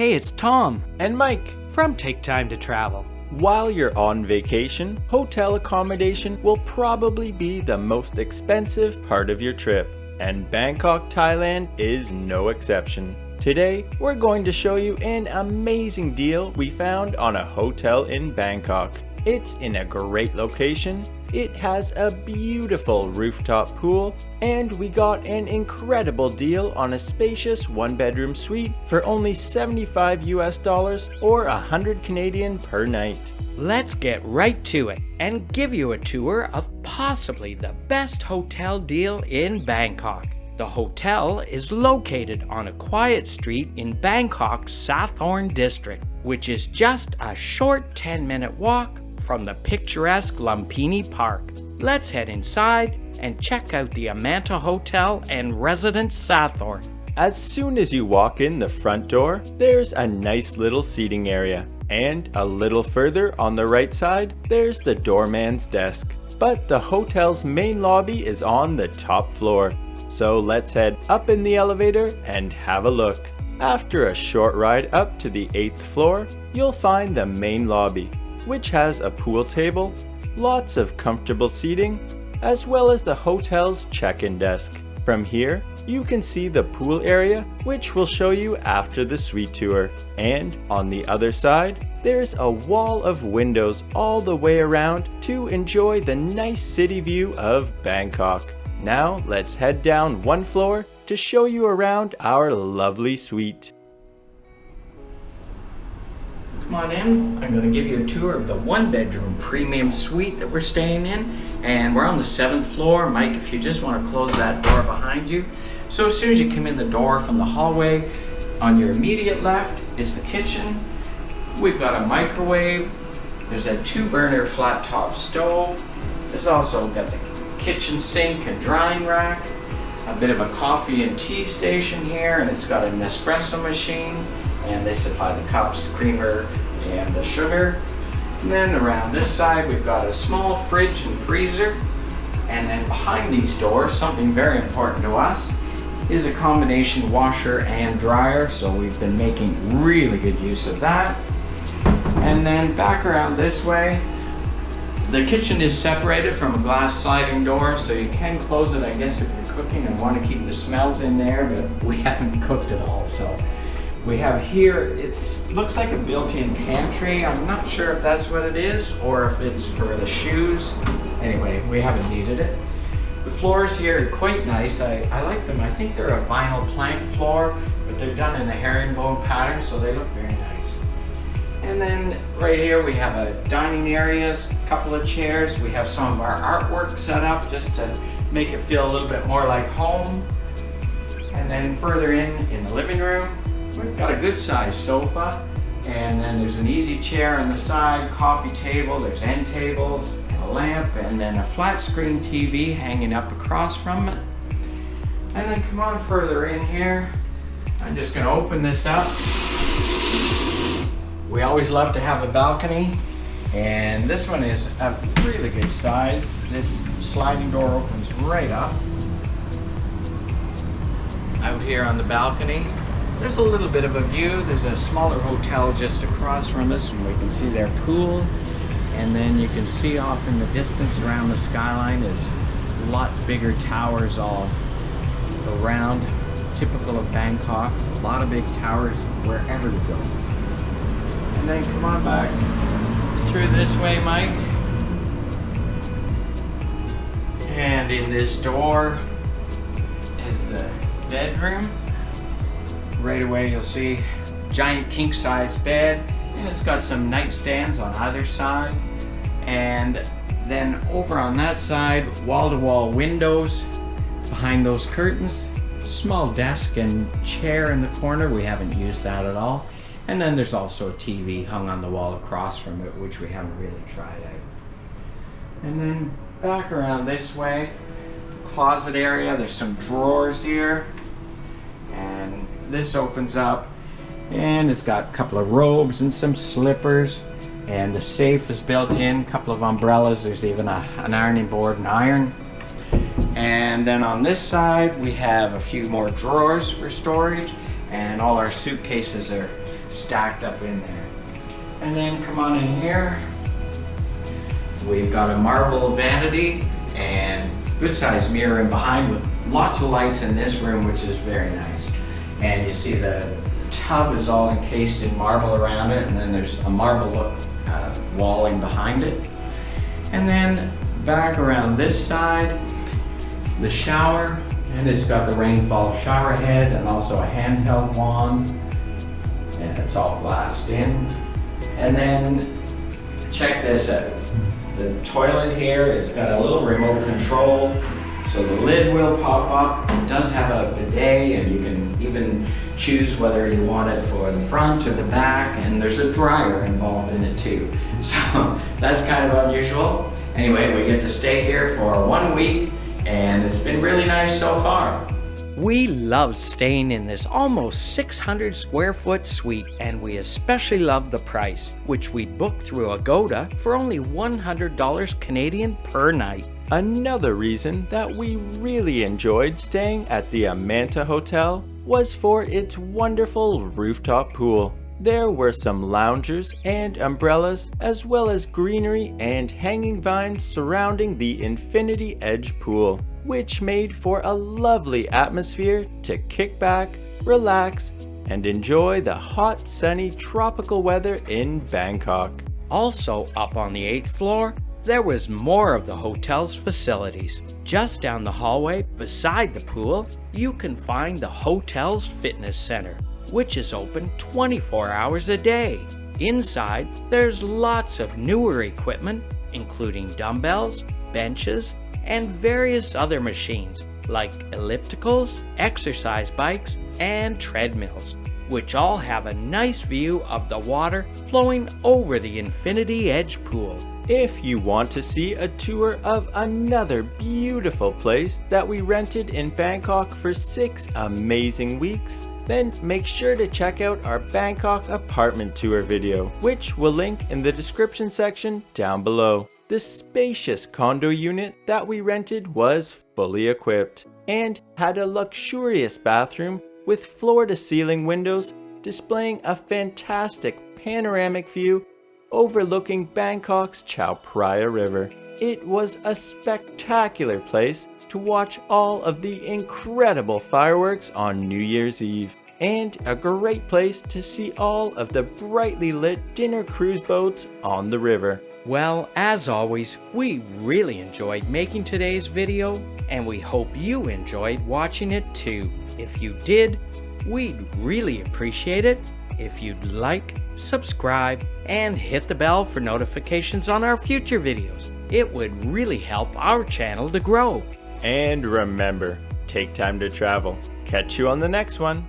Hey, it's Tom And Mike. from Take Time to Travel. While you're on vacation, hotel accommodation will probably be the most expensive part of your trip, and Bangkok, Thailand is no exception. Today, we're going to show you an amazing deal we found on a hotel in Bangkok. It's in a great location, it has a beautiful rooftop pool, and we got an incredible deal on a spacious one-bedroom suite for only $75 or 100 Canadian per night. Let's get right to it and give you a tour of possibly the best hotel deal in Bangkok. The hotel is located on a quiet street in Bangkok's Sathorn district, which is just a short 10-minute walk from the picturesque Lumpini Park. Let's head inside and check out the Amanta Hotel Residence Sathorn. As soon as you walk in the front door, there's a nice little seating area. And a little further on the right side, there's the doorman's desk. But the hotel's main lobby is on the top floor. So let's head up in the elevator and have a look. After a short ride up to the 8th floor, you'll find the main lobby, which has a pool table, lots of comfortable seating, as well as the hotel's check-in desk. From here, you can see the pool area, which we'll show you after the suite tour. And on the other side, there's a wall of windows all the way around to enjoy the nice city view of Bangkok. Now let's head down one floor to show you around our lovely suite. Come on in. I'm going to give you a tour of the one-bedroom premium suite that we're staying in. And we're on the 7th floor. Mike, if you just want to close that door behind you. So as soon as you come in the door from the hallway, on your immediate left is the kitchen. We've got a microwave. There's a 2-burner flat top stove. There's also got the kitchen sink and drying rack. A bit of a coffee and tea station here, and it's got an espresso machine. And they supply the cups, creamer, and the sugar. And then around this side, we've got a small fridge and freezer. And then behind these doors, something very important to us, is a combination washer and dryer. So we've been making really good use of that. And then back around this way, the kitchen is separated from a glass sliding door, so you can close it, I guess, if you're cooking and want to keep the smells in there, but we haven't cooked at all, so. We have here, it looks like a built-in pantry. I'm not sure if that's what it is or if it's for the shoes. Anyway, we haven't needed it. The floors here are quite nice. I like them. I think they're a vinyl plank floor, but they're done in a herringbone pattern, so they look very nice. And then right here we have a dining area, a couple of chairs. We have some of our artwork set up just to make it feel a little bit more like home. And then further in the living room, we've got a good sized sofa, and then there's an easy chair on the side, coffee table, there's end tables, and a lamp, and then a flat screen TV hanging up across from it. And then come on further in here. I'm just going to open this up. We always love to have a balcony, and this one is a really good size. This sliding door opens right up. Out here on the balcony, there's a little bit of a view. There's a smaller hotel just across from us, and we can see their pool. And then you can see off in the distance around the skyline is lots bigger towers all around, typical of Bangkok. A lot of big towers wherever you go. And then come on back through this way, Mike. And in this door is the bedroom. Right away you'll see giant king-size bed, and it's got some nightstands on either side. And then over on that side, wall-to-wall windows behind those curtains. Small desk and chair in the corner. We haven't used that at all. And then there's also a TV hung on the wall across from it, which we haven't really tried out. And then back around this way, closet area. There's some drawers here. And this opens up, and it's got a couple of robes and some slippers, and the safe is built in, a couple of umbrellas. There's even an ironing board and iron. And then on this side we have a few more drawers for storage, and all our suitcases are stacked up in there. And then come on in here. We've got a marble vanity and good sized mirror in behind with lots of lights in this room, which is very nice. And you see the tub is all encased in marble around it, and then there's a marble walling behind it. And then back around this side, the shower, and it's got the rainfall shower head and also a handheld wand, and it's all glassed in. And then check this out. The toilet here, it's got a little remote control, so the lid will pop up. It does have a bidet, and you can even choose whether you want it for the front or the back, and there's a dryer involved in it too. So that's kind of unusual. Anyway, we get to stay here for 1 week, and it's been really nice so far. We love staying in this almost 600 square foot suite, and we especially love the price, which we booked through Agoda for only $100 Canadian per night. Another reason that we really enjoyed staying at the Amanta Hotel was for its wonderful rooftop pool. There were some loungers and umbrellas, as well as greenery and hanging vines surrounding the infinity edge pool, which made for a lovely atmosphere to kick back, relax, and enjoy the hot, sunny, tropical weather in Bangkok. Also up on the 8th floor, there was more of the hotel's facilities. Just down the hallway beside the pool, you can find the hotel's fitness center, which is open 24 hours a day. Inside, there's lots of newer equipment, including dumbbells, benches, and various other machines like ellipticals, exercise bikes, and treadmills, which all have a nice view of the water flowing over the infinity edge pool. If you want to see a tour of another beautiful place that we rented in Bangkok for 6 amazing weeks, then make sure to check out our Bangkok apartment tour video, which we'll link in the description section down below. The spacious condo unit that we rented was fully equipped and had a luxurious bathroom with floor-to-ceiling windows displaying a fantastic panoramic view overlooking Bangkok's Chao Phraya River. It was a spectacular place to watch all of the incredible fireworks on New Year's Eve, and a great place to see all of the brightly lit dinner cruise boats on the river. Well, as always, we really enjoyed making today's video, and we hope you enjoyed watching it too. If you did, we'd really appreciate it if you'd like, subscribe, and hit the bell for notifications on our future videos. It would really help our channel to grow. And remember, take time to travel. Catch you on the next one.